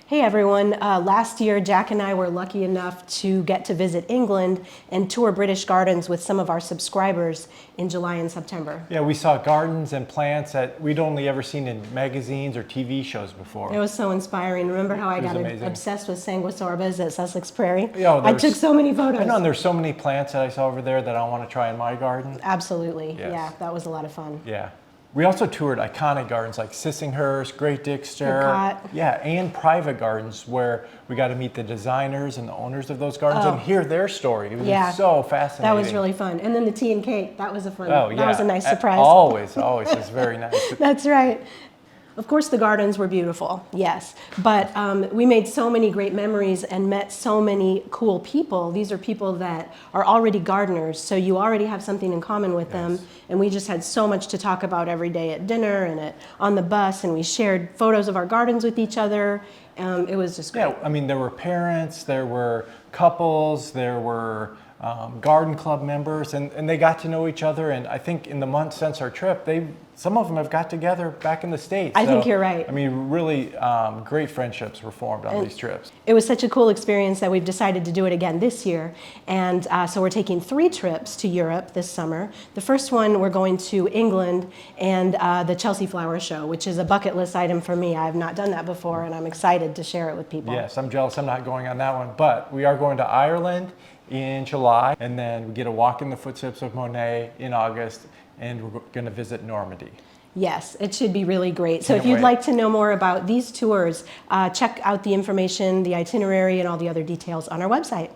Hey everyone, last year Jack and I were lucky enough to get to visit England and tour British gardens with some of our subscribers in July and September. Yeah, we saw gardens and plants that we'd only ever seen in magazines or TV shows before. It was so inspiring. Remember how I got amazing. obsessed with sanguisorbas at Sussex Prairie? Yeah, I took so many photos. I know, and there's so many plants that I saw over there that I want to try in my garden. Absolutely, Yes. yeah, that was a lot of fun. Yeah. We also toured iconic gardens like Sissinghurst, Great Dixter, Epcot. yeah, and private gardens where we got to meet the designers and the owners of those gardens and hear their story. It was so fascinating. That was really fun. And then the tea and cake, that was a fun, Oh, yeah. that was a nice surprise. Always, it's very nice. That's right. Of course, the gardens were beautiful, yes. But we made so many great memories and met so many cool people. These are people that are already gardeners, so you already have something in common with them. And we just had so much to talk about every day at dinner and on the bus, and we shared photos of our gardens with each other. It was just great. Yeah, I mean, there were parents, there were couples, there were garden club members, and they got to know each other. And I think in the months since our trip, some of them have got together back in the States. I think you're right. I mean, really great friendships were formed on these trips. It was such a cool experience that we've decided to do it again this year. And so we're taking 3 trips to Europe this summer. The first one, we're going to England and the Chelsea Flower Show, which is a bucket list item for me. I have not done that before, and I'm excited to share it with people. Yes, I'm jealous I'm not going on that one. But we are going to Ireland in July, and then we get a walk in the footsteps of Monet in August, and we're going to visit Normandy. Yes, it should be really great. So Can't if you'd wait. like to know more about these tours, check out the information, the itinerary, and all the other details on our website.